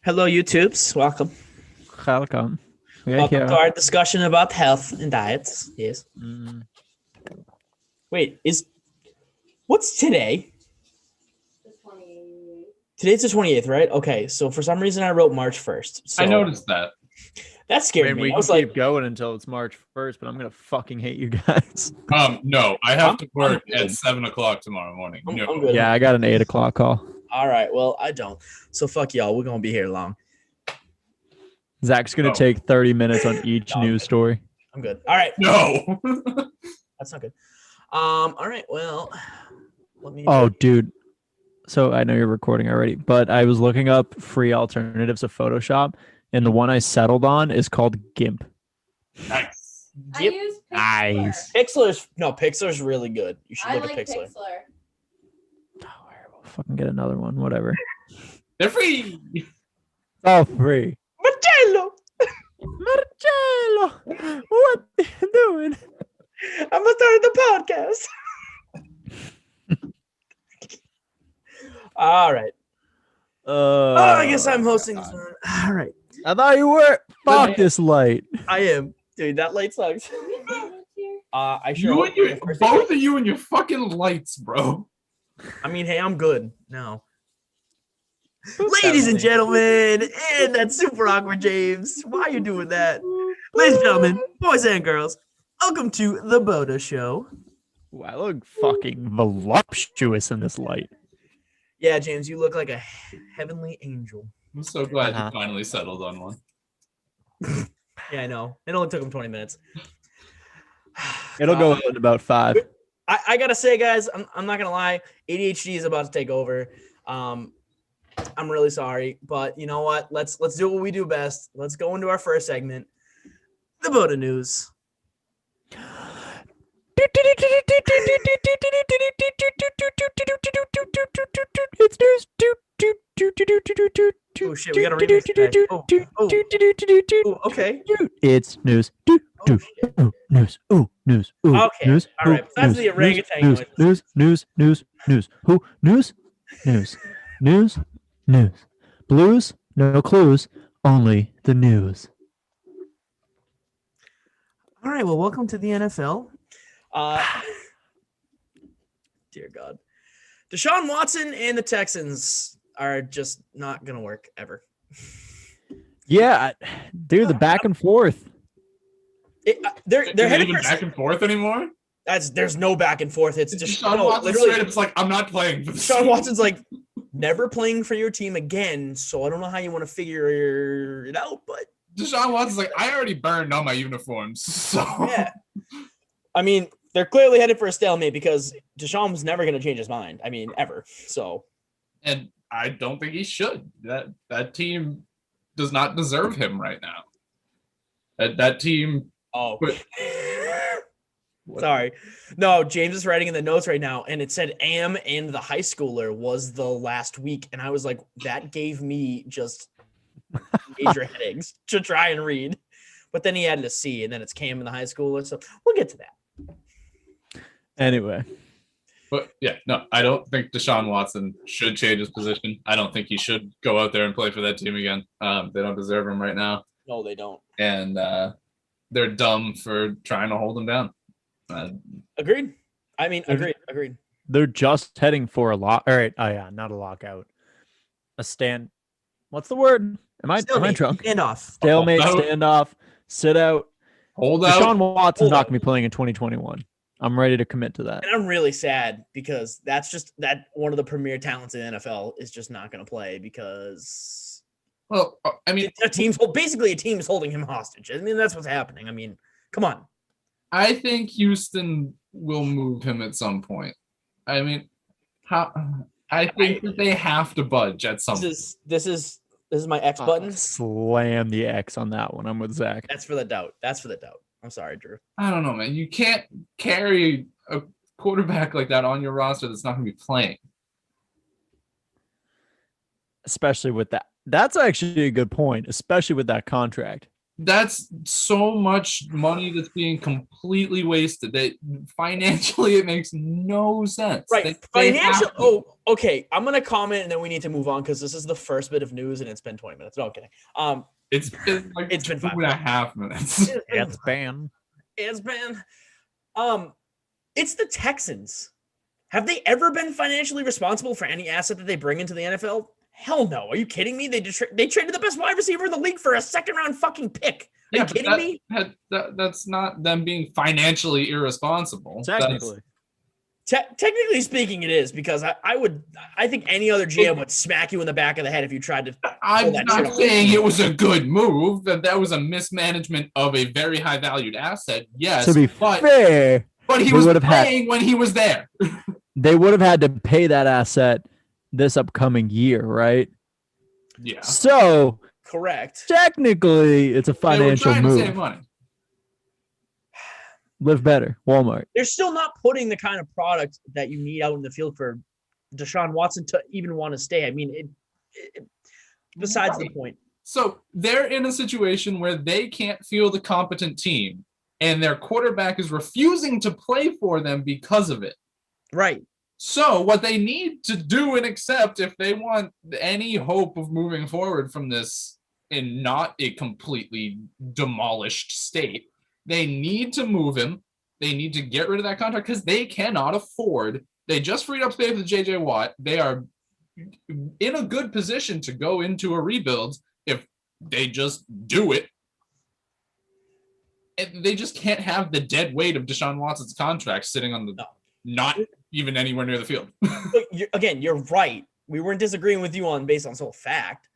Hello, YouTubes. Welcome. Welcome. Welcome to our discussion about health and diets. Yes. Wait, what's today? The 28th. Today's the 28th, right? Okay, so for some reason I wrote March 1st. So I noticed that. that scared Man, me. we I can was keep like, going until it's March 1st, but I'm gonna fucking hate you guys. No, I have to work I'm at 7:00 tomorrow morning. I'm No. good. Yeah, I got an 8:00 call. All right, well, I don't. So fuck y'all. We're gonna be here long. Zach's gonna Oh. take 30 minutes on each No, news story. I'm good. All right, No. that's not good. All right, well, let me. Oh, dude. So I know you're recording already, but I was looking up free alternatives of Photoshop, and the one I settled on is called GIMP. Nice. I Yep. use Pixlr. Nice. Pixar's really good. You should I look like at Pixar. Pixlr. Oh, all right, we'll fucking get another one. Whatever. They're free. All free. Marcello, Marcello, what are you doing? I'm gonna start the podcast. All right. I guess I'm hosting this one. All right. I thought you were. Fuck this light. I am. Dude, that light sucks. I sure You hope and your the first both of you and your fucking lights, bro. I mean, hey, I'm good now. Ladies and gentlemen, and that's super awkward, James. Why are you doing that? Ladies and gentlemen, boys and girls, welcome to the BOTA Show. Ooh, I look fucking voluptuous in this light. Yeah, James, you look like a heavenly angel. I'm so glad Uh-huh. you finally settled on one. Yeah, I know. It only took him 20 minutes. It'll go in about 5. I gotta say, guys, I'm not gonna lie. ADHD is about to take over. I'm really sorry, but you know what? Let's do what we do best. Let's go into our first segment, the BOTA news. It's news. Oh shit, we gotta remix that. Oh, okay. It's news. Oh, shit. News. News. Okay, News. all right. Besides the orangutan noises. News. Who? News. Blues. No clues. Only the news. All right, well, welcome to the NFL. Dear God. Deshaun Watson and the Texans are just not going to work ever. Yeah, dude, the back and forth. They're Is it headed even for back and forth anymore? there's no back and forth. It's just Deshaun Watson literally straight up is like, I'm not playing for this. Deshaun Watson's like never playing for your team again, so I don't know how you want to figure it out, but Deshaun Watson's like, I already burned all my uniforms. So yeah. I mean, they're clearly headed for a stalemate because Deshaun was never going to change his mind. I mean, ever. So, and I don't think he should. That team does not deserve him right now. That team. oh. But- Sorry. No, James is writing in the notes right now, and it said Am and the high schooler was the last week. And I was like, that gave me just major headaches to try and read. But then he added a C, and then it's Cam and the high schooler. So we'll get to that. Anyway. But yeah, no, I don't think Deshaun Watson should change his position. I don't think he should go out there and play for that team again. They don't deserve him right now. No, they don't. And they're dumb for trying to hold him down. Agreed. I mean, agreed. They're just heading for a lock. All right. Oh, yeah. Not a lockout. A stand. What's the word? Am I drunk? Standoff. Stalemate, Hold out. standoff, sit out. Hold out. Deshaun Watson's Hold not out. going to be playing in 2021. I'm ready to commit to that. And I'm really sad because that's just that one of the premier talents in the NFL is just not going to play because Well, I mean, a team's holding him hostage. I mean, that's what's happening. I mean, come on. I think Houston will move him at some point. I mean, I think that they have to budge at some point. This is my X button. Slam the X on that one. I'm with Zach. That's for the doubt. I'm sorry, Drew. I don't know, man. You can't carry a quarterback like that on your roster that's not going to be playing. Especially with that. That's actually a good point, especially with that contract. That's so much money that's being completely wasted. That financially, it makes no sense. Right. They Financial. have to. Oh, okay. I'm gonna comment and then we need to move on because this is the first bit of news and it's been 20 minutes. No, I'm kidding. It's been like It's been 5 2.5 minutes. It's banned. It's been. It's the Texans. Have they ever been financially responsible for any asset that they bring into the NFL? Hell no. Are you kidding me? They traded the best wide receiver in the league for a second round fucking pick. Are you kidding me? That's not them being financially irresponsible. Technically. Technically speaking, it is because I think any other GM would smack you in the back of the head if you tried to. I'm that not shit off. saying it was a good move. That was a mismanagement of a very high valued asset. Yes, To be fair, but he they was would have had- playing when he was there. they would have had to pay that asset this upcoming year, right? Yeah, So Correct. technically, it's a they were financial trying to save move. money. Live better, Walmart. They're still not putting the kind of product that you need out in the field for Deshaun Watson to even want to stay. I mean, besides the Right. point. So they're in a situation where they can't field a competent team, and their quarterback is refusing to play for them because of it. Right. So what they need to do and accept if they want any hope of moving forward from this in not a completely demolished state, they need to move him. They need to get rid of that contract because they cannot afford. They just freed up space with JJ Watt. They are in a good position to go into a rebuild if they just do it. And they just can't have the dead weight of Deshaun Watson's contract sitting on the not even anywhere near the field. But you're right. We weren't disagreeing with you based on sole fact.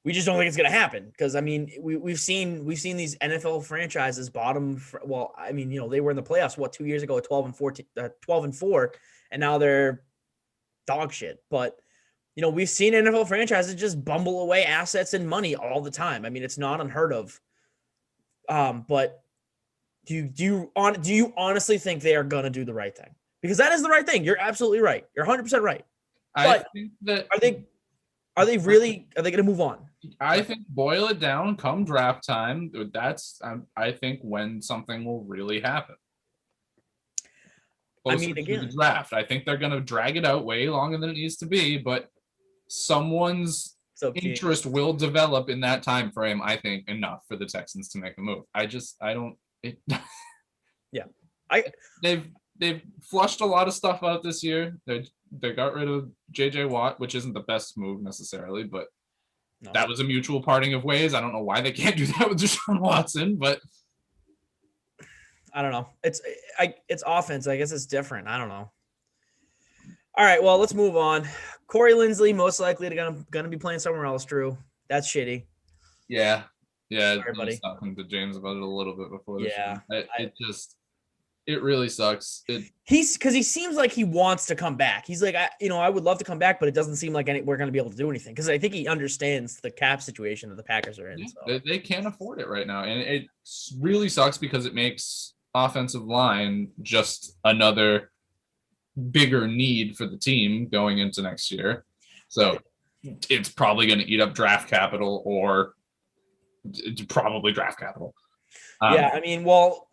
We just don't think it's going to happen because I mean we've seen these NFL franchises bottom. Well, I mean they were in the playoffs 2 years ago, 12-4, and now they're dog shit. But we've seen NFL franchises just bumble away assets and money all the time. I mean it's not unheard of. But do you honestly think they are going to do the right thing? Because that is the right thing. You're absolutely right. You're 100% right. I But think that are they going to move on? I think boil it down come draft time. That's I think when something will really happen. I Closer mean, to again, the draft. I think they're going to drag it out way longer than it needs to be, but someone's interest will develop in that time frame. I think enough for the Texans to make a move. They've flushed a lot of stuff out this year. They got rid of JJ Watt, which isn't the best move necessarily, but that was a mutual parting of ways. I don't know why they can't do that with Deshaun Watson, but I don't know. It's offense. I guess it's different. I don't know. All right, well, let's move on. Corey Linsley most likely gonna be playing somewhere else. Drew, that's shitty. Yeah. Sorry, buddy. I was talking to James about it a little bit before. Yeah, it really sucks. He seems like he wants to come back. He's like, I would love to come back, but it doesn't seem like we're going to be able to do anything because I think he understands the cap situation that the Packers are in. Yeah, they can't afford it right now, and it really sucks because it makes offensive line just another bigger need for the team going into next year. So it's probably going to eat up draft capital or probably draft capital. Yeah, I mean, well,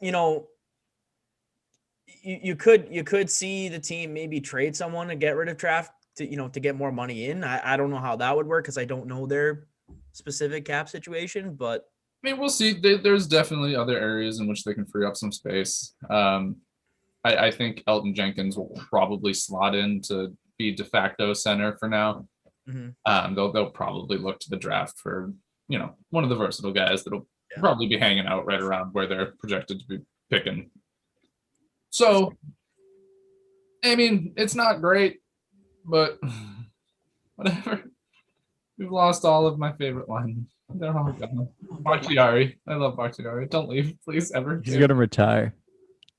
you could see the team maybe trade someone and get rid of draft to get more money in. I don't know how that would work because I don't know their specific cap situation, but I mean, we'll see. There's definitely other areas in which they can free up some space. I think Elton Jenkins will probably slot in to be de facto center for now. Mm-hmm. They'll probably look to the draft for one of the versatile guys that'll probably be hanging out right around where they're projected to be picking. So, I mean, it's not great, but whatever. We've lost all of my favorite linemen. They're all gone. Bakhtiari. I love Bakhtiari. Don't leave, please, ever. He's gonna retire.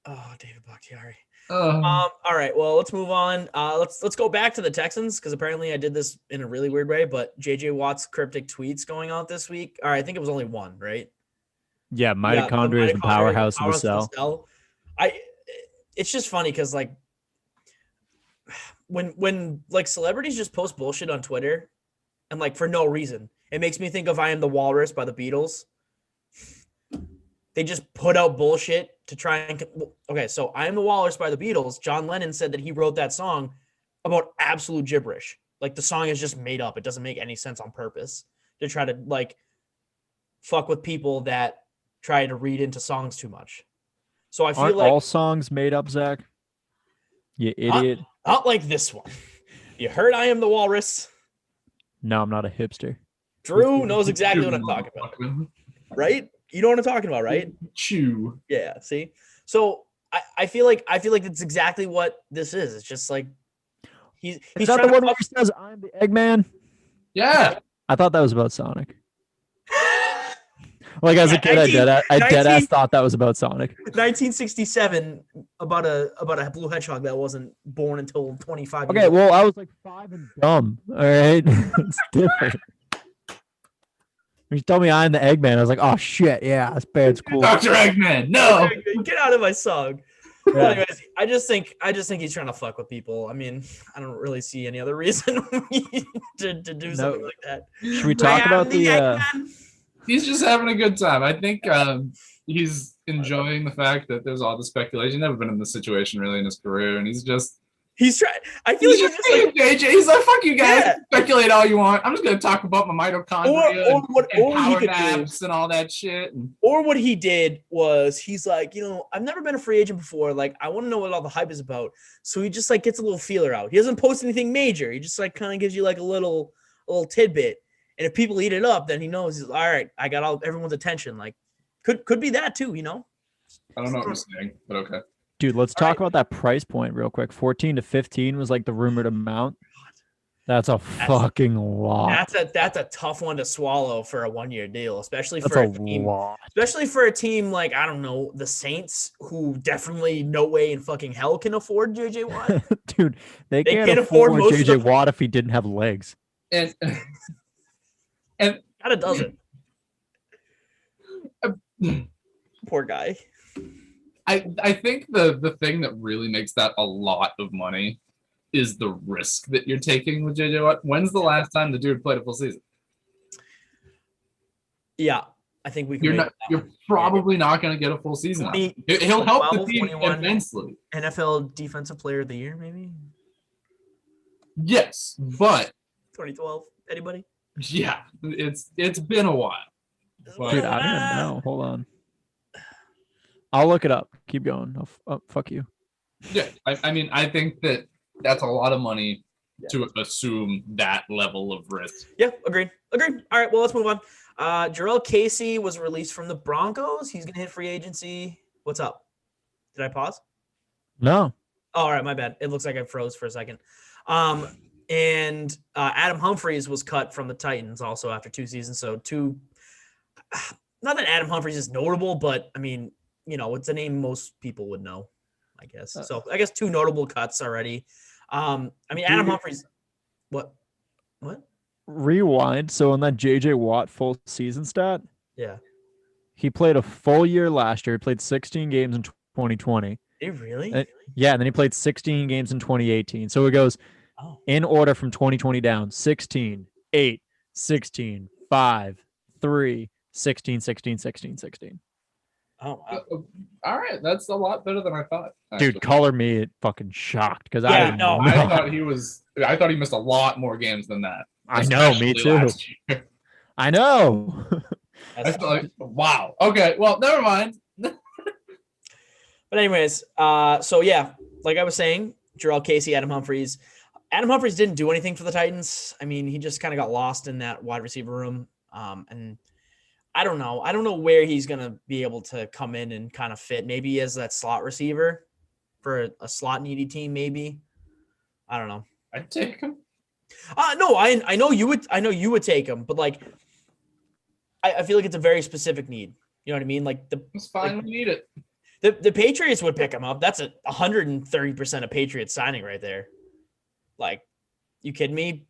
Oh, David Bakhtiari. Oh. All right. Well, let's move on. Let's go back to the Texans because apparently I did this in a really weird way. But JJ Watt's cryptic tweets going out this week. All right, I think it was only one, right? Yeah, mitochondria is the powerhouse of the cell. It's just funny because like when like celebrities just post bullshit on Twitter and like for no reason, it makes me think of "I Am the Walrus" by the Beatles. they just put out bullshit to try and okay, so I Am the Walrus by the Beatles. John Lennon said that he wrote that song about absolute gibberish. Like the song is just made up. It doesn't make any sense on purpose to try to like fuck with people that try to read into songs too much. So I feel Aren't like all songs made up, Zach? You idiot. not like this one. You heard I Am the Walrus. No, I'm not a hipster. Drew knows exactly what I'm talking about, right? You know what I'm talking about, right? Chew. Yeah. See, so I feel like that's exactly what this is. It's just like he's Is that trying the one to where he says, I'm the Eggman? Yeah. I thought that was about Sonic. Like as Yeah, a kid, I dead 19 ass thought that was about Sonic. 1967 about a blue hedgehog that wasn't born until 25 Okay, years old. well, I was like 5 and dumb. All right, it's different. When you told me I'm the Eggman, I was like, oh shit, yeah, this band's cool. Dr. Eggman, no. Get out of my song. Yeah. Well, anyways, I just think he's trying to fuck with people. I mean, I don't really see any other reason to do something like that. Should we talk about the? Eggman. He's just having a good time. I think he's enjoying the fact that there's all the speculation. He's never been in this situation really in his career, and he's trying. I feel like he's just like JJ. He's like, fuck you guys. Yeah. Speculate all you want. I'm just gonna talk about my mitochondria Or what he power could do. naps and all that shit. And Or what he did was he's like, I've never been a free agent before. Like, I want to know what all the hype is about. So he just like gets a little feeler out. He doesn't post anything major. He just like kind of gives you like a little tidbit. And if people eat it up, then he knows he's all right. I got everyone's attention. Like, could be that too. I don't know what you're saying, but okay. Dude, let's talk about that price point real quick. 14 to 15 was like the rumored amount. That's a fucking lot. That's a tough one to swallow for a 1-year deal, especially That's for a a team. lot. Especially for a team like, I don't know, the Saints, who definitely no way in fucking hell can afford JJ Watt. Dude, they can't can't afford afford most of JJ the- Watt if he didn't have legs. And Kind of doesn't. Poor guy. I think the thing that really makes that a lot of money is the risk that you're taking with JJ Watt. When's the last time the dude played a full season? Yeah, I think we can. You're probably not going to get a full season. 20, He'll help the 12, team 21. immensely. NFL Defensive Player of the Year, maybe Yes, but 2012. Anybody? yeah, it's been a while. But Dude, I don't even know. Hold on. I'll look it up. Keep going. Fuck you. yeah, I mean, I think that's a lot of money to assume that level of risk. Yeah, agreed. All right, well, let's move on. Jerrell Casey was released from the Broncos. He's gonna hit free agency. What's up? Did I pause? No. Oh, all right, my bad. It looks like I froze for a second. And Adam Humphries was cut from the Titans also after 2 seasons. So not that Adam Humphries is notable, but I mean, it's a name most people would know, I guess. So I guess 2 notable cuts already. I mean, Adam Humphries. What? Rewind. So on that JJ Watt full season stat, Yeah. he played a full year last year. He played 16 games in 2020. Did he really? Yeah, and then he played 16 games in 2018. So it goes in order from 2020 down: 16, 8, 16, 5, 3, 16, 16, 16, 16. Oh, wow. All right, that's a lot better than I thought. Actually. Dude, color me fucking shocked because Yeah, I didn't no. know. I thought he missed a lot lot games than that. I know, me especially too. last year. I know. I feel like, wow. Okay, well, never mind. But anyways, so yeah, like I was saying, Jerrell Casey, Adam Humphries. Adam Humphries didn't do anything for the Titans. I mean, he just kind of got lost in that wide receiver room. And I don't know. I don't know where he's going to be able to come in and kind of fit. Maybe as that slot receiver for a slot needy team, maybe. I don't know. I'd take him. No, I know you would. I know you would take him, but like, I feel like it's a very specific need. You know what I mean? Like It's fine. like, We need it. The Patriots would pick him up. That's 130% of Patriots signing right there. Like, you kidding me?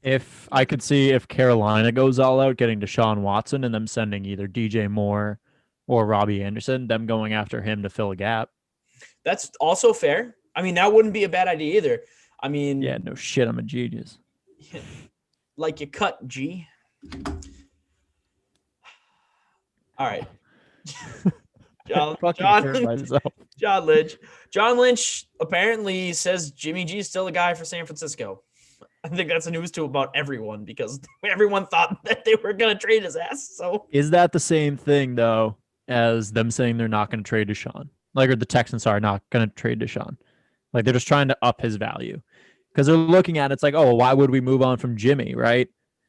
If I could see if Carolina goes all out getting Deshaun Watson and them sending either DJ Moore or Robbie Anderson, them going after him to fill a gap. That's also fair. I mean, that wouldn't be a bad idea either. I mean, Yeah, no shit, I'm a genius. like you cut G. All right. Fucking hurt myself. John Lynch. John Lynch apparently says Jimmy G is still a guy for San Francisco. I think that's news to about everyone because everyone thought that they were going to trade his ass. So is that the same thing though as them saying they're not going to trade Deshaun? Like, or the Texans are not going to trade Deshaun. Like, they're just trying to up his value because they're looking at it, it's like, oh, why would we move on from Jimmy? Right?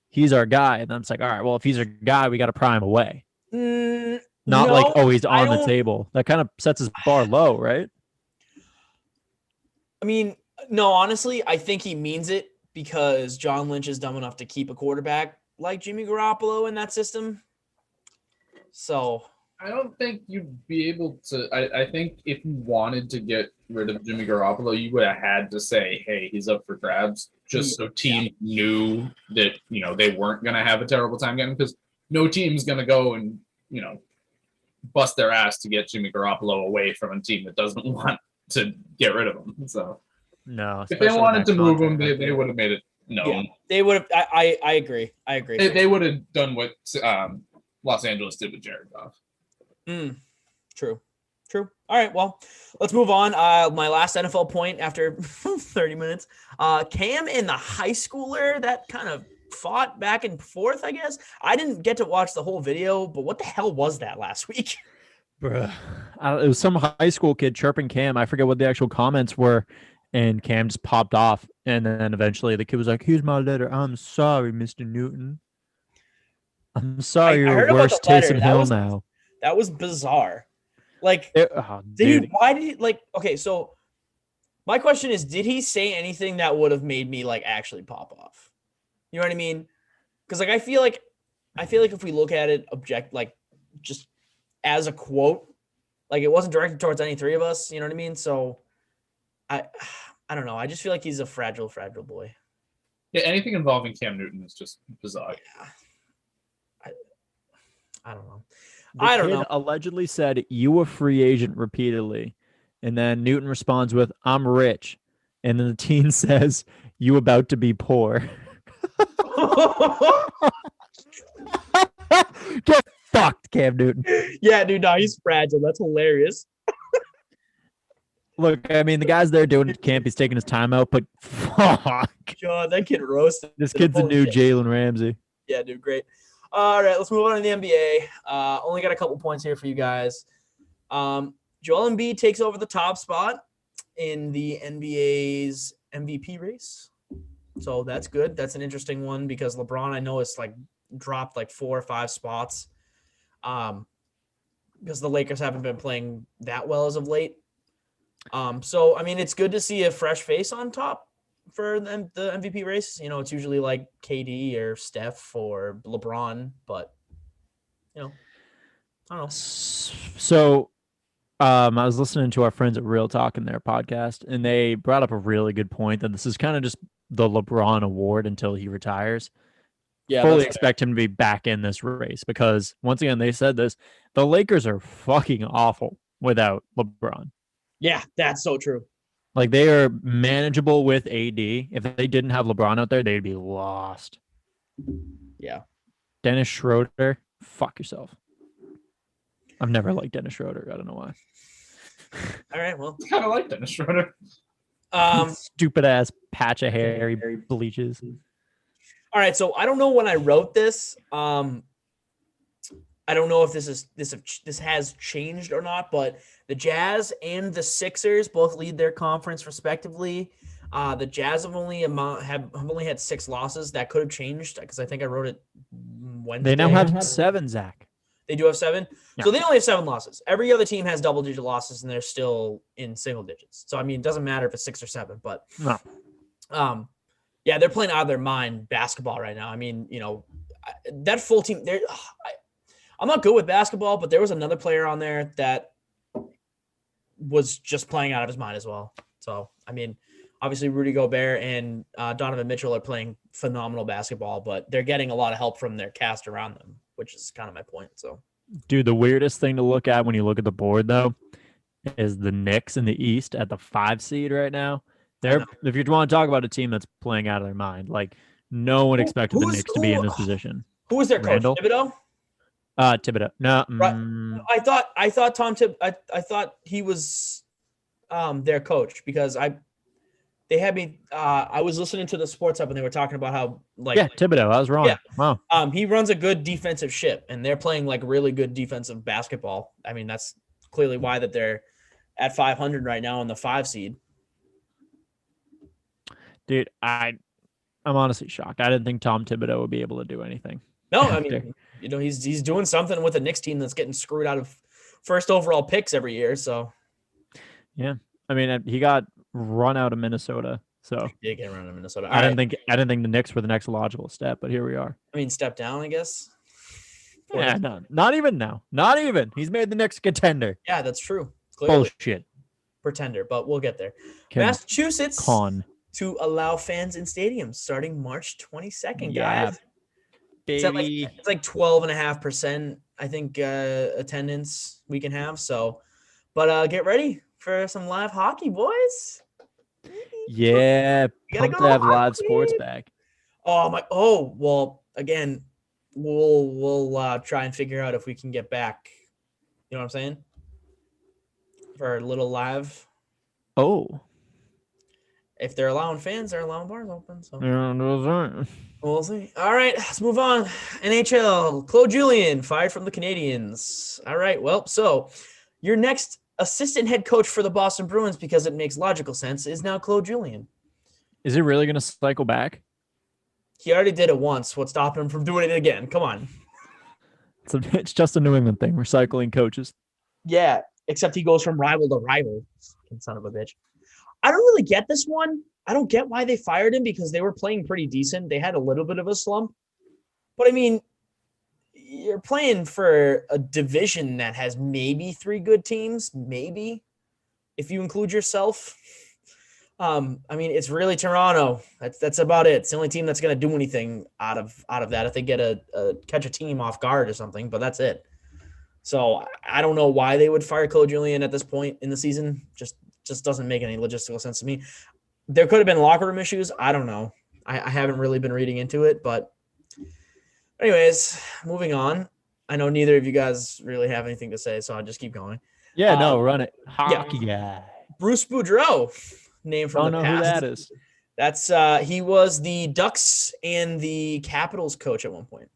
He's our guy, and then it's like, all right, well, if he's our guy, we got to pry him away. Not like, oh, he's on the table. That kind of sets his bar low, right? I mean, no, honestly, I think he means it because John Lynch is dumb enough to keep a quarterback like Jimmy Garoppolo in that system. So I don't think you'd be able to. I think if you wanted to get rid of Jimmy Garoppolo, you would have had to say, hey, he's up for grabs, just so teams knew that, they weren't going to have a terrible time getting him, because no team's going to go and, bust their ass to get Jimmy Garoppolo away from a team that doesn't want to get rid of him. So no, if they wanted to move him, they would have made it known. Yeah, they would have. I agree. I agree. They would have done what Los Angeles did with Jared Goff. True. All right, well, let's move on. My last NFL point after 30 minutes. Cam and the high schooler that kind of fought back and forth, I guess. I didn't get to watch the whole video, but what the hell was that last week? Bruh. It was some high school kid chirping Cam. I forget what the actual comments were, and Cam just popped off. And then eventually the kid was like, here's my letter. I'm sorry, Mr. Newton. I'm sorry, you're worse Taysom Hill now. That was bizarre. Like, why did he, like, okay, so my question is, did he say anything that would have made me, like, actually pop off? You know what I mean? Because, like, I feel like if we look at it just as a quote, like, it wasn't directed towards any three of us, you know what I mean? So, I don't know. I just feel like he's a fragile boy. Yeah, anything involving Cam Newton is just bizarre. Yeah. I don't know. I don't know. Allegedly said, you a free agent repeatedly. And then Newton responds with, I'm rich. And then the teen says, you about to be poor. Get fucked, Cam Newton. Yeah, dude, no, he's fragile. That's hilarious. Look, I mean, the guy's there doing camp. He's taking his time out, but fuck. God, that kid roasted. This kid's the new Jalen Ramsey. Yeah, dude, great. All right, let's move on to the NBA. Only got a couple points here for you guys. Joellenbee takes over the top spot in the NBA's MVP race. So that's good. That's an interesting one because LeBron, I know, is dropped 4 or 5 spots because the Lakers haven't been playing that well as of late. So, I mean, it's good to see a fresh face on top for the MVP race. It's usually like KD or Steph or LeBron, but, I don't know. So I was listening to our friends at Real Talk in their podcast, and they brought up a really good point that this is kind of just the LeBron award until he retires. Yeah, fully expect him to be back in this race because, once again, they said this, the Lakers are fucking awful without LeBron. Yeah, that's so true. Like, they are manageable with AD. If they didn't have LeBron out there, they'd be lost. Yeah. Dennis Schroeder, fuck yourself. I've never liked Dennis Schroeder. I don't know why. All right, well. I kind of like Dennis Schroeder. Stupid ass patch of hair he bleaches. All right, so I don't know when I wrote this. I don't know if this has changed or not, but the Jazz and the Sixers both lead their conference respectively. The Jazz have only had 6 losses. That could have changed because I think I wrote it Wednesday. They now have 7, Zach. They do have 7. Yeah. So they only have 7 losses. Every other team has double-digit losses, and they're still in single digits. So, I mean, it doesn't matter if it's 6 or 7, but no. Yeah, they're playing out of their mind basketball right now. I mean, that full team. I'm not good with basketball, but there was another player on there that was just playing out of his mind as well. So, I mean, obviously Rudy Gobert and Donovan Mitchell are playing phenomenal basketball, but they're getting a lot of help from their cast around them, which is kind of my point. So, dude, the weirdest thing to look at when you look at the board, though, is the Knicks in the East at the 5 seed right now. If you want to talk about a team that's playing out of their mind, no one expected the Knicks to be in this position. Who is their coach? Thibodeau? Thibodeau. No. Right. I thought I thought he was their coach because they had me I was listening to the Sports Hub and they were talking about how Yeah, Thibodeau. I was wrong. Yeah. Wow. He runs a good defensive ship and they're playing like really good defensive basketball. I mean, that's clearly why that they're at 500 right now in the 5 seed. Dude, I'm honestly shocked. I didn't think Tom Thibodeau would be able to do anything. No, I mean, he's doing something with the Knicks team that's getting screwed out of first overall picks every year. So yeah, I mean, he got run out of Minnesota. So he did get run out of Minnesota. I didn't think the Knicks were the next logical step, but here we are. I mean, step down, I guess. Yeah, no, not even now. Not even. He's made the Knicks contender. Yeah, that's true. Clearly. Bullshit. Pretender, but we'll get there. Massachusetts to allow fans in stadiums starting March 22nd, guys. Baby. It's like 12.5%, I think, attendance we can have. So, but get ready for some live hockey, boys. Yeah, pumped to have live sports back. Well, again, we'll try and figure out if we can get back. You know what I'm saying? For a little live. Oh. If they're allowing fans, they're allowing bars open. So Yeah, we'll see. All right, let's move on. NHL, Claude Julien fired from the Canadiens. All right, well, so your next assistant head coach for the Boston Bruins, because it makes logical sense, is now Claude Julien. Is he really going to cycle back? He already did it once. What's stopping him from doing it again? Come on. It's just a New England thing. We're cycling coaches. Yeah, except he goes from rival to rival. Fucking son of a bitch. I don't really get this one. I don't get why they fired him because they were playing pretty decent. They had a little bit of a slump. But, I mean, you're playing for a division that has maybe 3 good teams, maybe, if you include yourself. I mean, it's really Toronto. That's about it. It's the only team that's going to do anything out of that if they get catch a team off guard or something, but that's it. So I don't know why they would fire Claude Julien at this point in the season. Just doesn't make any logistical sense to me. There could have been locker room issues. I don't know. I haven't really been reading into it, but anyways, moving on. I know neither of you guys really have anything to say, so I'll just keep going. Yeah, no, run it. Hockey guy. Bruce Boudreau, name from the past. Don't know who that is. That's he was the Ducks and the Capitals coach at one point.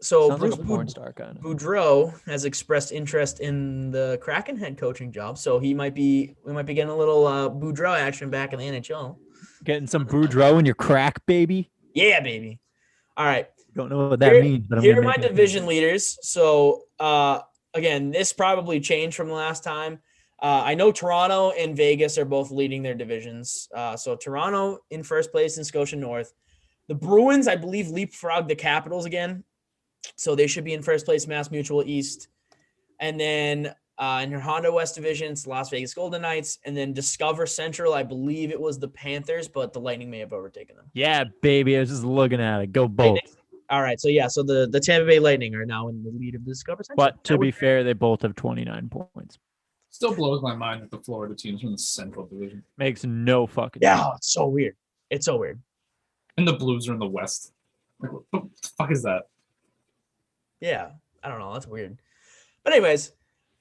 So Sounds Bruce like a porn star kind of. Boudreau has expressed interest in the Kraken head coaching job, so we might be getting a little Boudreau action back in the NHL. Getting some Boudreau in your crack, baby. Yeah, baby. All right. Don't know what that means, but here are my division leaders. So again, this probably changed from the last time. I know Toronto and Vegas are both leading their divisions. So Toronto in first place in Scotia North. The Bruins, I believe, leapfrogged the Capitals again. So they should be in first place, Mass Mutual East. And then in your Honda West Division, it's the Las Vegas Golden Knights. And then Discover Central, I believe it was the Panthers, but the Lightning may have overtaken them. Yeah, baby. I was just looking at it. Go both. All right. So, yeah. So the Tampa Bay Lightning are now in the lead of the Discover Central. But to be fair, they both have 29 points. Still blows my mind that the Florida teams from the Central Division. Makes no fucking sense. Yeah, it's so weird. It's so weird. And the Blues are in the West. Like, what the fuck is that? Yeah, I don't know. That's weird. But anyways,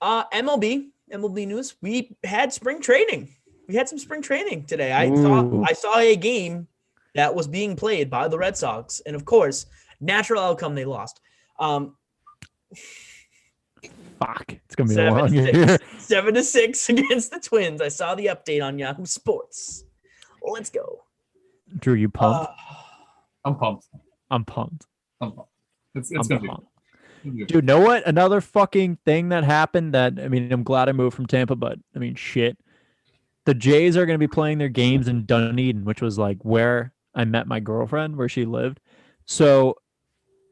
MLB news. We had spring training. We had some spring training today. I saw a game that was being played by the Red Sox, and of course, natural outcome, they lost. Fuck, it's gonna be a long year. 7-6 against the Twins. I saw the update on Yahoo Sports. Let's go. Drew, you pumped? I'm pumped. I'm pumped. It's gonna be. Dude, know what? Another fucking thing that happened that, I mean, I'm glad I moved from Tampa, but I mean, shit. The Jays are going to be playing their games in Dunedin, which was like where I met my girlfriend, where she lived. So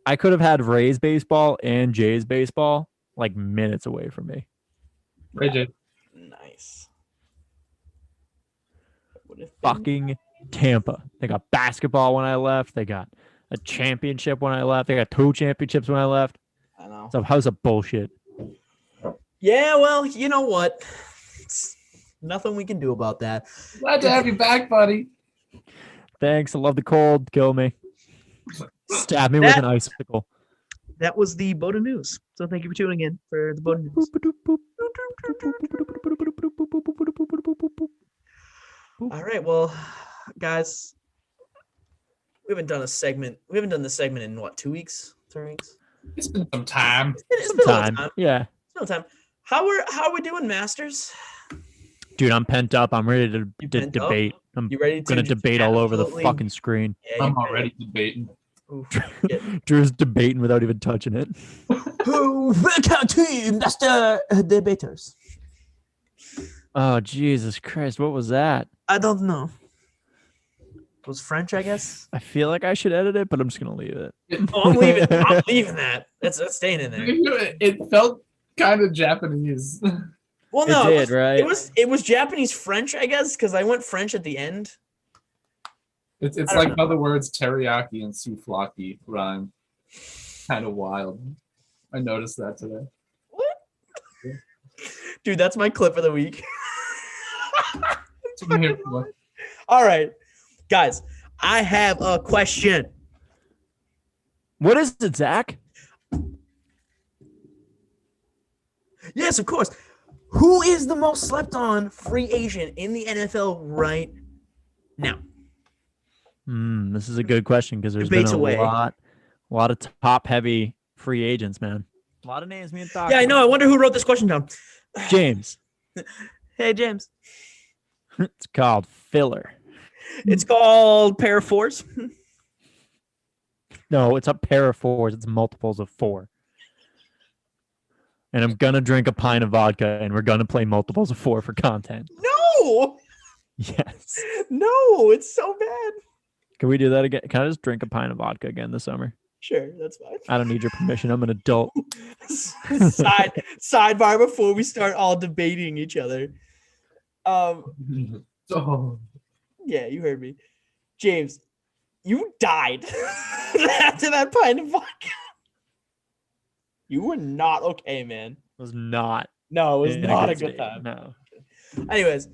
I could have had Rays baseball and Jays baseball like minutes away from me. Ray J. Nice. Fucking Tampa. They got basketball when I left. They got a championship when I left. They got 2 championships when I left. I know. So how's a bullshit? Yeah, well, you know what? It's nothing we can do about that. Glad to have you back, buddy. Thanks. I love the cold. Kill me. Stab me with an icicle. that was the BOTA news. So thank you for tuning in for the BOTA news. All right, well, guys, we haven't done a segment. We haven't done this segment in what, 2 weeks, 3 weeks? It's been some time. It's been a little Time. time. Yeah. It's been a little time. How are we doing, Masters? Dude, I'm pent up. I'm ready to You pent up? debate. I'm You ready to gonna just debate all over the absolutely- fucking screen. Yeah, I'm you ready? already debating. Oof. Yeah. Drew's debating without even touching it. Welcome to Master Debaters. Oh, Jesus Christ. What was that? I don't know. It was French, I guess. I feel like I should edit it, but I'm just going to leave it. Oh, I'm leaving. I'm leaving that. That's staying in there. It felt kind of Japanese. Well, It no, did, right? It was Japanese French, I guess, because I went French at the end. It's I don't like know. how the words teriyaki and souvlaki rhyme. Kind of wild. I noticed that today. What? Dude, that's my clip of the week. All right, guys, I have a question. What is it, Zach? Yes, of course. Who is the most slept on free agent in the NFL right now? This is a good question because there's Debates been a away. lot of top-heavy free agents, man. A lot of names being talked Yeah, I know. I about. wonder who wrote this question down. James. Hey, James. It's called filler. It's called Pair of Fours. No, it's a pair of fours. It's multiples of 4. And I'm gonna drink a pint of vodka, and we're gonna play multiples of 4 for content. No, Yes. no, it's so bad. Can we do that again? Can I just drink a pint of vodka again this summer? Sure, that's fine. I don't need your permission. I'm an adult. Sidebar before we start all debating each other. Oh, Yeah, you heard me. James, you died after that pint of vodka. You were not okay, man. It was not. No, it was in not a state. good time. No. Anyways,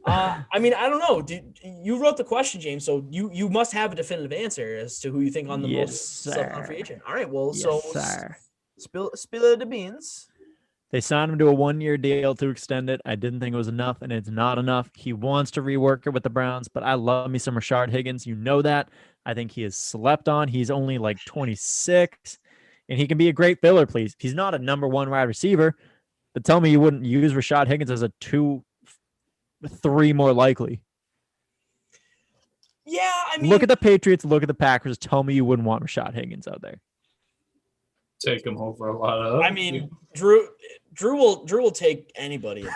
I mean, I don't know. You wrote the question, James, so you must have a definitive answer as to who you think on the Yes, most slept on free sir. agent. All right, well, Yes, so sir. spill the beans. They signed him to a 1-year deal to extend it. I didn't think it was enough, and it's not enough. He wants to rework it with the Browns, but I love me some Rashard Higgins. You know that. I think he is slept on. He's only like 26, and he can be a great filler, please. He's not a number 1 wide receiver, but tell me you wouldn't use Rashard Higgins as a 2, 3 more likely. Yeah, I mean, Look at the Patriots. Look at the Packers. Tell me you wouldn't want Rashard Higgins out there. take him over a lot of. I mean, Drew will take anybody.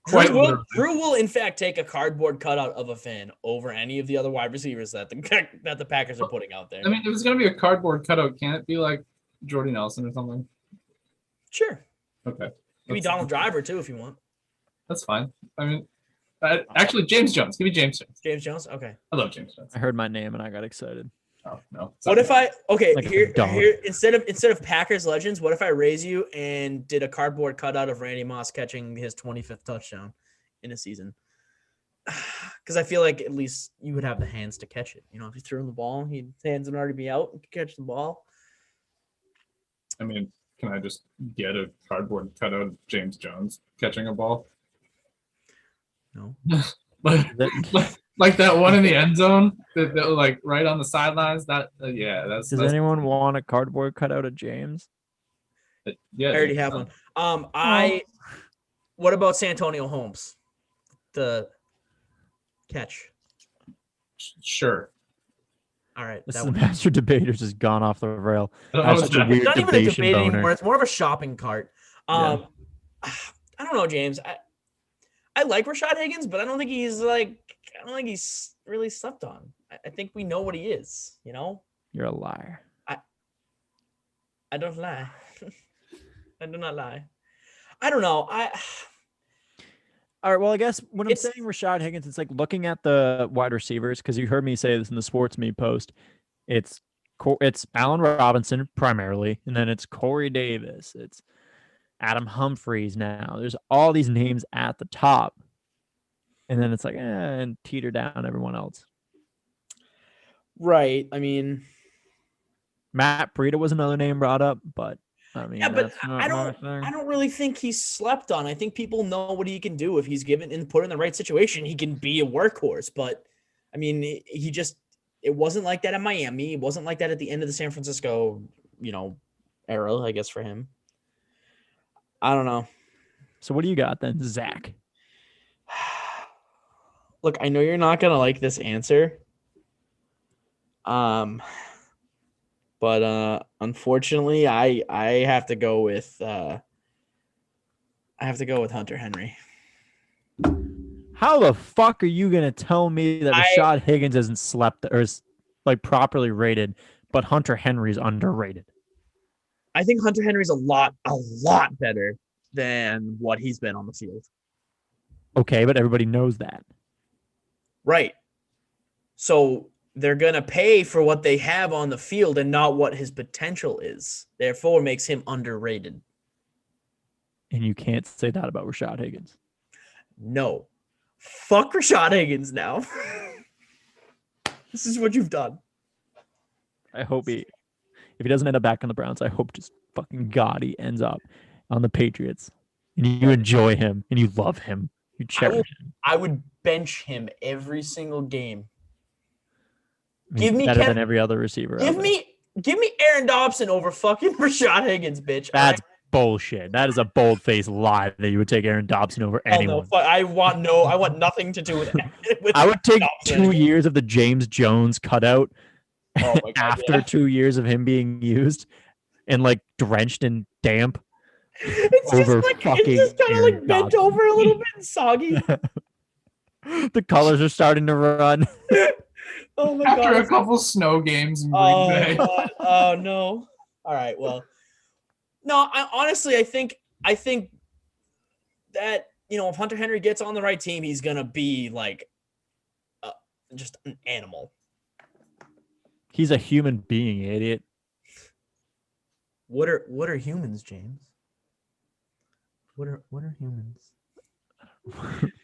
Quite Drew literally. will in fact take a cardboard cutout of a fan over any of the other wide receivers that the Packers are putting out there. I mean, if it's gonna be a cardboard cutout, can't it be like Jordy Nelson or something? Sure, Okay, maybe Donald Driver too if you want. that's fine. I mean, actually, James Jones. Give me James Jones. James Jones. Okay. I love James Jones. I heard my name and I got excited. Oh no. What if I Like a here dog. instead of Packers legends, what if I raise you and did a cardboard cutout of Randy Moss catching his 25th touchdown in a season? Because I feel like at least you would have the hands to catch it. You know, if you threw him the ball, his hands would already be out and catch the ball. I mean, can I just get a cardboard cutout of James Jones catching a ball? No. Like that one in the end zone, that like right on the sidelines. That yeah, that's. Does anyone want a cardboard cutout of James? Yeah, I already have one. What about Santonio Holmes? The catch. Sure. All right. This That is one. Master Debaters has gone off the rail. I That's was such a just- weird It's not even a debation debate boner. anymore. It's more of a shopping cart. I don't know, James. I like Rashad Higgins, but I don't think he's really slept on. I think we know what he is, you know? You're a liar. I don't lie. I do not lie. I don't know. All right. Well, I guess when I'm It's- saying Rashad Higgins, it's like looking at the wide receivers because you heard me say this in the Sports Me post. It's Allen Robinson primarily, and then it's Corey Davis. It's Adam Humphries now. There's all these names at the top, and then it's like and teeter down everyone else. Right. I mean, Matt Breida was another name brought up, but I mean, Yeah, but that's not I my don't. thing. I don't really think he's slept on. I think people know what he can do if he's given and put in the right situation. He can be a workhorse. But I mean, he just. It wasn't like that at Miami. It wasn't like that at the end of the San Francisco, era. I guess for him. I don't know. So what do you got then, Zach? Look, I know you're not gonna like this answer. But unfortunately, I have to go with Hunter Henry. How the fuck are you gonna tell me that Rashad Higgins isn't slept or is like properly rated, but Hunter Henry's underrated? I think Hunter Henry's a lot better than what he's been on the field. Okay, but everybody knows that. Right. So they're going to pay for what they have on the field and not what his potential is. Therefore, makes him underrated. And you can't say that about Rashad Higgins. No. Fuck Rashad Higgins now. This is what you've done. I hope if he doesn't end up back on the Browns, I hope just fucking God he ends up on the Patriots. And you enjoy him and you love him. You cherish him. I would bench him every single game. I mean, Give me better than every other receiver. Give me Aaron Dobson over fucking Rashad Higgins, bitch. That's bullshit. That is a bold-faced lie that you would take Aaron Dobson over anyone. No, I want nothing to do with it. I would take 2 years of the James Jones cutout Oh my God, after 2 years of him being used and like drenched in damp. It's just kind of like bent over a little bit and soggy. The colors are starting to run. Oh my After God. a couple snow games in Green Bay. God. Oh no. All right. Well, no, I think that, if Hunter Henry gets on the right team, he's going to be like just an animal. He's a human being, idiot. What are humans, James? What are humans?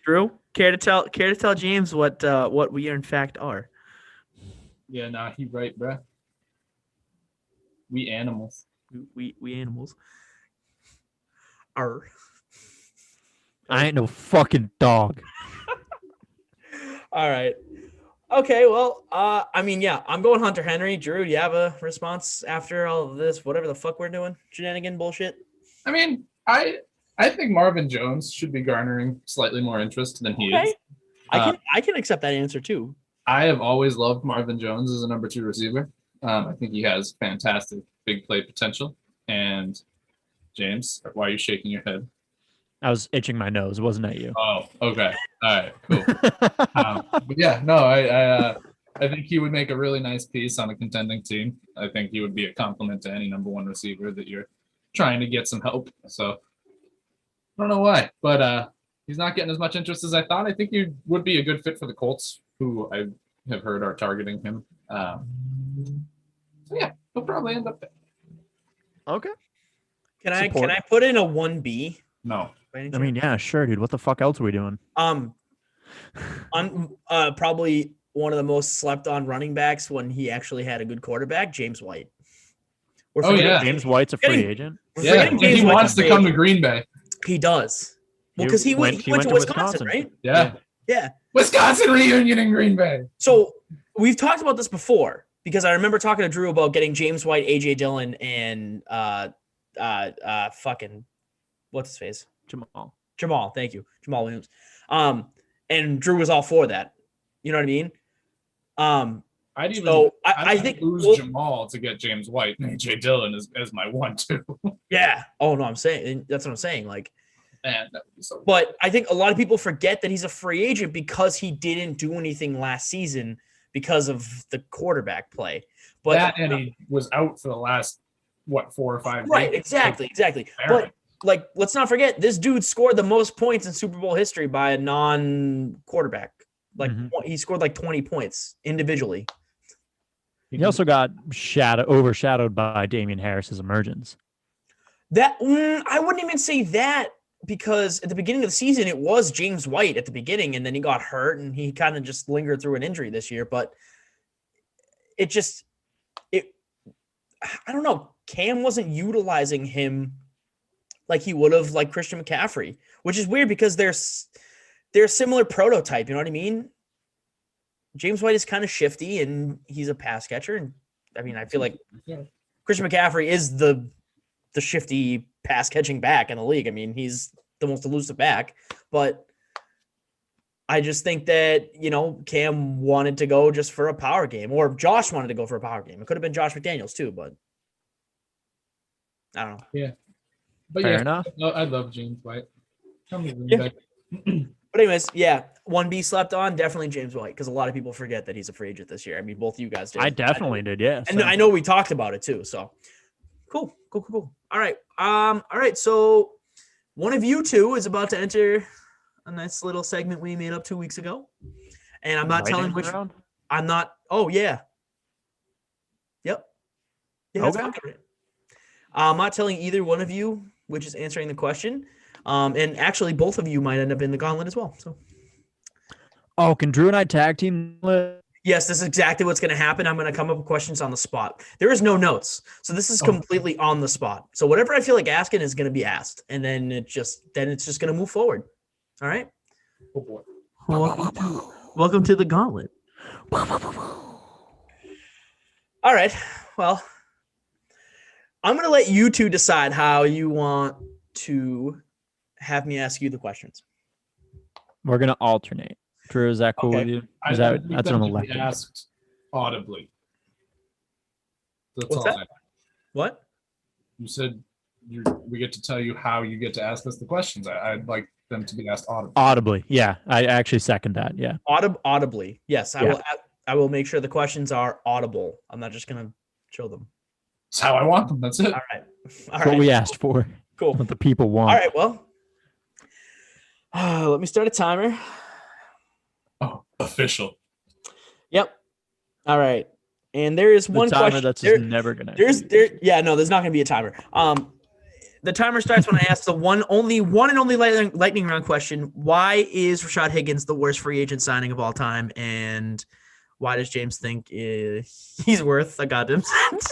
Drew, care to tell James what we in fact are? Yeah, nah, he right, bruh. We animals. We animals. Are. I ain't no fucking dog. All right. Okay, well, I'm going Hunter Henry. Drew, do you have a response after all of this, whatever the fuck we're doing? Shenanigan bullshit? I mean, I think Marvin Jones should be garnering slightly more interest than he is. I can accept that answer too. I have always loved Marvin Jones as a number 2 receiver. I think he has fantastic big play potential. And James, why are you shaking your head? I was itching my nose. It wasn't at you. Oh, okay. All right, cool. But yeah, no, I think he would make a really nice piece on a contending team. I think he would be a compliment to any number 1 receiver that you're trying to get some help. So I don't know why, but he's not getting as much interest as I thought. I think he would be a good fit for the Colts, who I have heard are targeting him. So yeah, he'll probably end up there. Okay. Can I put in a 1B? No. I mean, yeah, sure, dude. What the fuck else are we doing? Probably one of the most slept on running backs when he actually had a good quarterback, James White. James White's a free agent. Yeah, he wants to come to Green Bay. He does. Well, because he went to Wisconsin, right? Yeah. Wisconsin reunion in Green Bay. So we've talked about this before because I remember talking to Drew about getting James White, AJ Dillon, and fucking what's his face? Jamal. Thank you, Jamal Williams. And Drew was all for that. You know what I mean? I think lose Jamal to get James White and AJ Dillon as my 1-2. Yeah. Oh no, that's what I'm saying. Like, man, that would be so. But I think a lot of people forget that he's a free agent because he didn't do anything last season because of the quarterback play. But and he was out for the last 4 or 5 days. Right. Exactly. But let's not forget, this dude scored the most points in Super Bowl history by a non-quarterback. He scored 20 points individually. He also got overshadowed by Damian Harris's emergence. That I wouldn't even say that because at the beginning of the season, it was James White at the beginning, and then he got hurt and he kind of just lingered through an injury this year. But I don't know. Cam wasn't utilizing him like he would have, like Christian McCaffrey, which is weird because they're a similar prototype. You know what I mean? James White is kind of shifty and he's a pass catcher. And I mean, I feel like Christian McCaffrey is the shifty pass catching back in the league. I mean, he's the most elusive back, but I just think that, Cam wanted to go just for a power game, or Josh wanted to go for a power game. It could have been Josh McDaniels too, but I don't know. Yeah. But Fair enough. I love James White. Yeah. But anyways, yeah, 1B slept on, definitely James White, because a lot of people forget that he's a free agent this year. I mean, both of you guys did. I definitely did, yeah. And I know we talked about it too, so cool. All right, so one of you two is about to enter a nice little segment we made up 2 weeks ago. And I'm not telling which round? I'm not. Oh, yeah. Yep. Yeah, that's Okay. fucking right. I'm not telling either one of you which is answering the question. And actually, both of you might end up in the gauntlet as well. So, Oh, can Drew and I tag team? yes, this is exactly what's going to happen. I'm going to come up with questions on the spot. There is no notes, so this is completely on the spot. So whatever I feel like asking is going to be asked, and then it's just going to move forward. All right. Oh boy. Welcome to the gauntlet. All right. Well, I'm going to let you two decide how you want to have me ask you the questions. We're gonna alternate. Drew, is that cool with you? I Is think that's that an should be elected? asked audibly. That's What's all. that? What? You said we get to tell you how you get to ask us the questions. I'd like them to be asked audibly. Audibly, yeah. I actually second that. Yeah. Audibly. Yes, I Yeah. will. I will make sure the questions are audible. I'm not just going to show them. That's how I want them. That's it. All right. That's what we asked for. Cool. What the people want. All right. Well, let me start a timer. Oh, official. Yep. All right. And there is The one timer question. that's just never gonna. There's not going to be a timer. The timer starts when I ask the one and only lightning round question. Why is Rashad Higgins the worst free agent signing of all time? And why does James think he's worth a goddamn cent?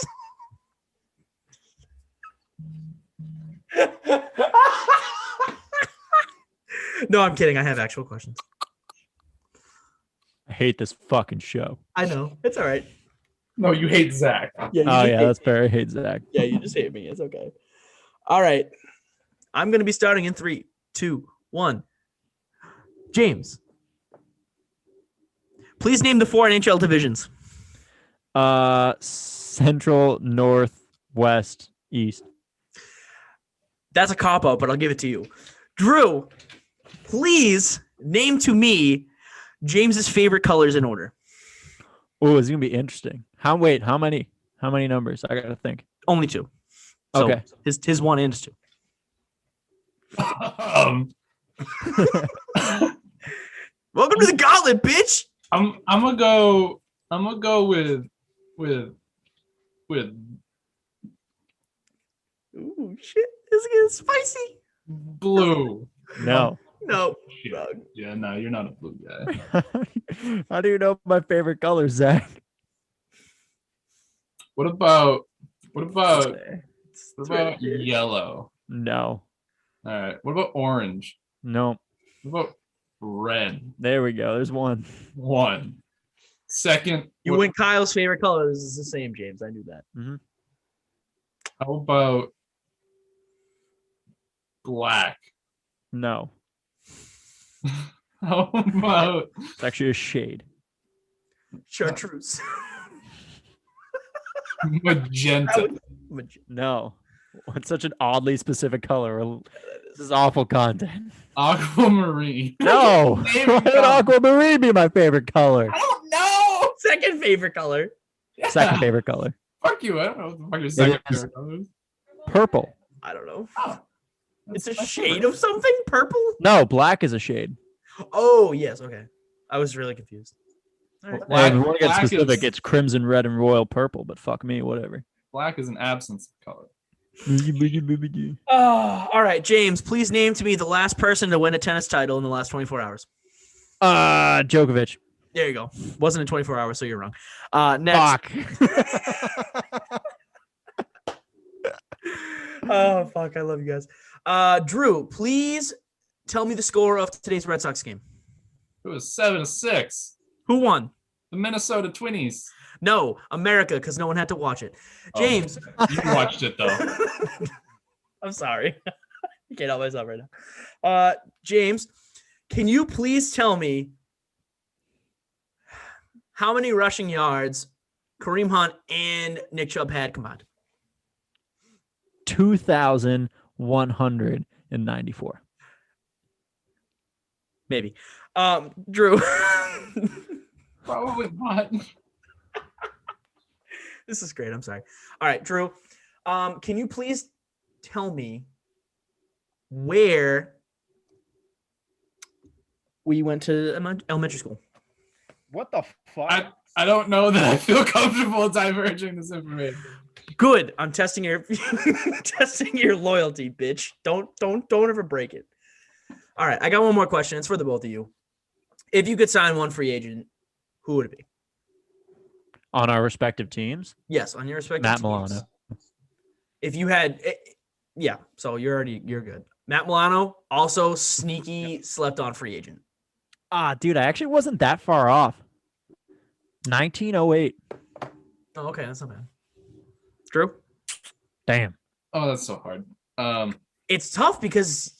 No, I'm kidding. I have actual questions. I hate this fucking show. I know. It's all right. No, you hate Zach. Yeah. Oh yeah, that's fair. I hate Zach. Yeah, you just hate me. It's okay. All right. I'm going to be starting in 3, 2, 1. James, please name the 4 Nhl divisions. Central, North, West, East. That's a cop-out, but I'll give it to you. Drew, please name to me James's favorite colors in order. Oh, it's gonna be interesting. How many numbers? I gotta think. Only 2. So Okay. His 1 and his 2. Welcome to the gauntlet, bitch. I'm gonna go with Ooh, shit. This is getting spicy. blue. No. No. Shit. Wrong. Yeah, no, you're not a blue guy. How do you know my favorite color, Zach? What about right here. yellow? No. All right. What about orange? No. What about red? There we go. There's one. 1. Second. You went Kyle's favorite color. This is the same, James. I knew that. How about black? No. How about It's actually a shade. Chartreuse. magenta? No. It's such an oddly specific color. This is awful content. Aquamarine. No. Name Why would color. aquamarine be my favorite color? I don't know. Second favorite color. Second favorite color. Fuck you. I don't know what the fuck your second is- favorite color is. Purple. I don't know. Oh, It's a that's my shade favorite. of something? Purple? No, black is a shade. Oh, yes. Okay. I was really confused. All right. Black- And if we want to get black specific, is- it's crimson, red, and royal purple, but fuck me, whatever. Black is an absence of color. All right, James, please name to me the last person to win a tennis title in the last 24 hours. Djokovic. There you go. Wasn't in 24 hours, so you're wrong. Next. Fuck. Oh, fuck. I love you guys. Drew, please tell me the score of today's Red Sox game. It was 7-6. Who won? The Minnesota Twinnies. No, America, because no one had to watch it. James. You watched it, though. I'm sorry. I can't help myself right now. James, can you please tell me how many rushing yards Kareem Hunt and Nick Chubb had combined? 2,194. Maybe. Drew. Probably not. This is great. I'm sorry. All right, Drew. Can you please tell me where we went to elementary school? What the fuck? I don't know that I feel comfortable diverging this information. Good. I'm testing your testing your loyalty, bitch. Don't ever break it. All right, I got one more question. It's for the both of you. If you could sign one free agent, who would it be? On our respective teams? Yes, on your respective Matt teams. Milano. If you had, yeah, so you're good. Matt Milano, also sneaky slept on free agent. Dude, I actually wasn't that far off. 1908. Oh, okay, that's not bad. Drew? Damn. Oh, that's so hard. It's tough because,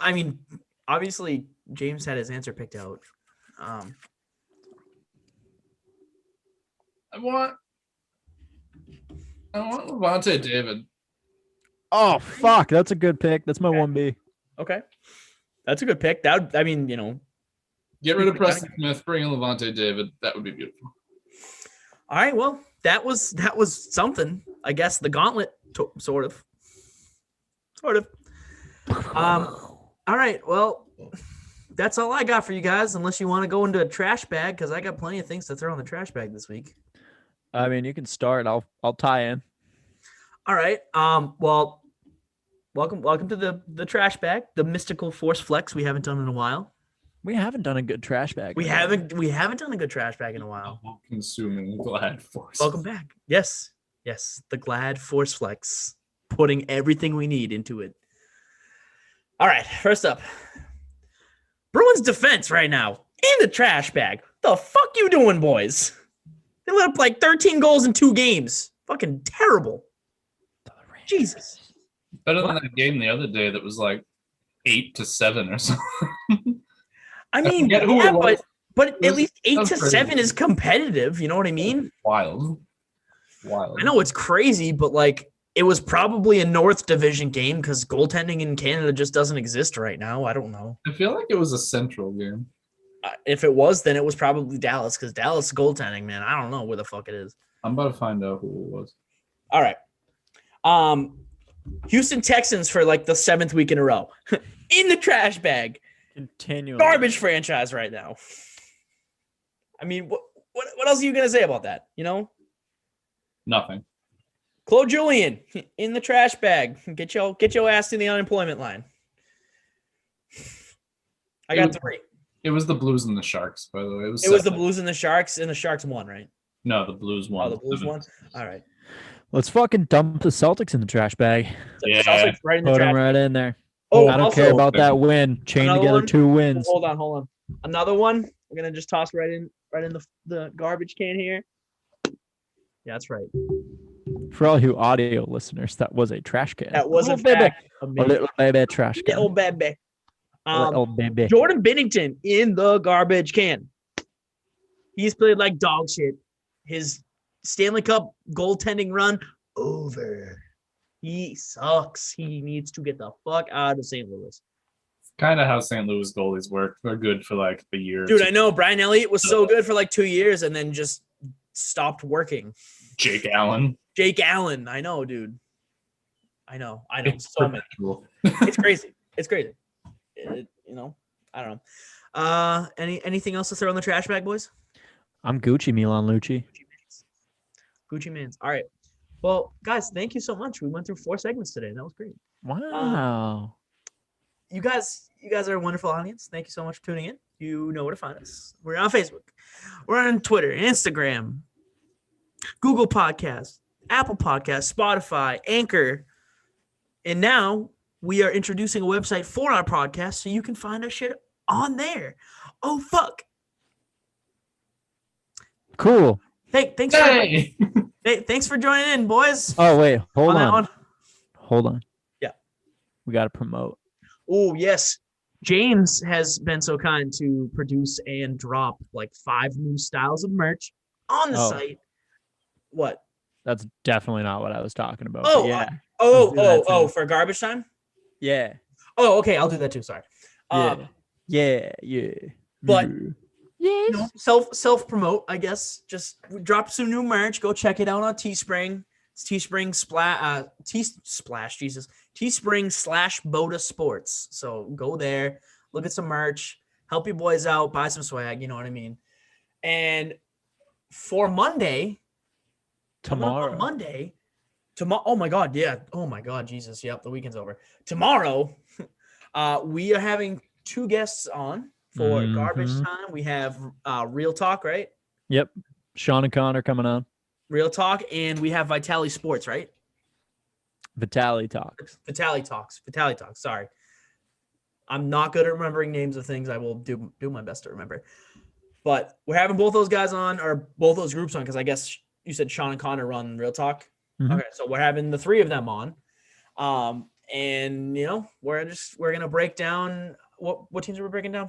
I mean, obviously James had his answer picked out. I want Levante David. Oh, fuck. That's a good pick. That's my 1B. Okay. That's a good pick. Get rid of Preston Smith, bring in Levante David. That would be beautiful. All right. Well, that was something. I guess the gauntlet, sort of. All right. Well, that's all I got for you guys. Unless you want to go into a trash bag, because I got plenty of things to throw in the trash bag this week. I mean, you can start. I'll tie in. All right. Well, welcome to the trash bag, the mystical force flex we haven't done in a while. We haven't done a good trash bag. We haven't done a good trash bag in a while. Consuming Glad Force. Welcome back. Yes, the Glad Force Flex, putting everything we need into it. All right, first up, Bruins defense right now in the trash bag. The fuck you doing, boys? They let up like 13 goals in 2 games. Fucking terrible. Jesus. Better than that game the other day that was like 8-7 or something. I mean, forget who it was. but at least 8 was to crazy. 7 is competitive. You know what I mean? Wild. I know it's crazy, but like it was probably a North Division game because goaltending in Canada just doesn't exist right now. I don't know. I feel like it was a Central game. If it was, then it was probably Dallas because Dallas goaltending, man. I don't know where the fuck it is. I'm about to find out who it was. All right. Houston Texans for like the 7th week in a row in the trash bag. Continually. Garbage franchise right now. I mean, what else are you gonna say about that? Nothing. Claude Julien in the trash bag. Get your ass to the unemployment line. I got 3. It was the Blues and the Sharks, by the way. It was the Blues and the Sharks won, right? No, the Blues won. Oh, the Blues won? All right. Let's fucking dump the Celtics in the trash bag. Yeah. Celtics right in the Put trash them bag. right in there. Oh, I don't care about that win. Chain Another together one? 2 wins. Hold on. Another one. We're gonna just toss right in the garbage can here. Yeah, that's right. For all you audio listeners, that was a trash can. That was a a baby. fact. A little baby trash can. Little baby. Little baby. Jordan Binnington in the garbage can. He's played like dog shit. His Stanley Cup goaltending run over. He sucks. He needs to get the fuck out of St. Louis. Kind of how St. Louis goalies work. They're good for like the year. Dude, I know. Brian Elliott was so good for like 2 years and then just stopped working. Jake Allen. I know, dude. I know. It's So many. perpetual. It's crazy. I don't know. Anything else to throw in the trash bag, boys? I'm Gucci, Milan Lucci. Gucci Mans. All right. Well, guys, thank you so much. We went through 4 segments today. That was great. Wow. You guys are a wonderful audience. Thank you so much for tuning in. You know where to find us. We're on Facebook. We're on Twitter, Instagram, Google Podcasts, Apple Podcasts, Spotify, Anchor, And now we are introducing a website for our podcast so you can find our shit on there. Oh, fuck. Cool. Hey, thanks for joining in, boys. Oh wait, hold that on. one. Hold on. Yeah. We got to promote. Oh, yes. James has been so kind to produce and drop like 5 new styles of merch on the site. What? That's definitely not what I was talking about. Oh, but yeah. Oh, Let's do that too. for garbage time? Yeah. Oh, okay. I'll do that too. Sorry. Yeah. But yes. self promote, I guess. Just drop some new merch. Go check it out on Teespring. It's Teespring Teespring/BOTA Sports. So go there, look at some merch, help your boys out, buy some swag. You know what I mean. And for Monday, Tomorrow. Oh my God, yeah. Oh my God, Jesus. Yep, the weekend's over. Tomorrow, we are having 2 guests on for garbage time. We have Real Talk, right? Yep. Sean and Connor coming on. Real Talk, and we have Vitali Sports, right? Vitali Talks. Vitali Talks. Sorry. I'm not good at remembering names of things. I will do my best to remember. But we're having both those guys on, or both those groups on, because I guess you said Sean and Connor run Real Talk. Mhm. Okay, so we're having the 3 of them on. And we're gonna break down what teams are we breaking down?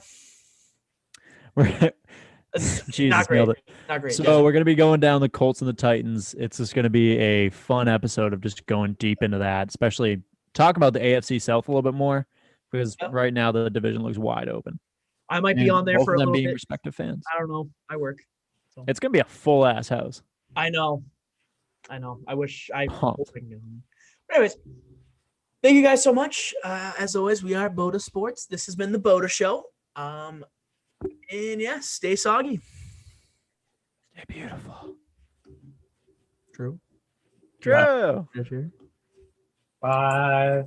Jesus, Not great. nailed it. Not great. So we're going to be going down the Colts and the Titans. It's just going to be a fun episode of just going deep into that, especially talk about the AFC South a little bit more, because right now the division looks wide open. I might be on there both for of a them little being bit. respective fans. I don't know. I work. So. It's going to be a full ass house. I know. I wish I Pumped. could get on. But anyways, thank you guys so much. As always, we are BOTA Sports. This has been the BOTA Show. And yeah, stay soggy. Stay beautiful. True. True. Bye.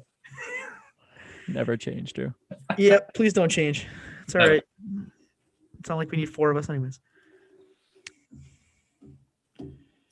Never change, Drew. Yeah, please don't change. It's all right. It's not like we need 4 of us anyways.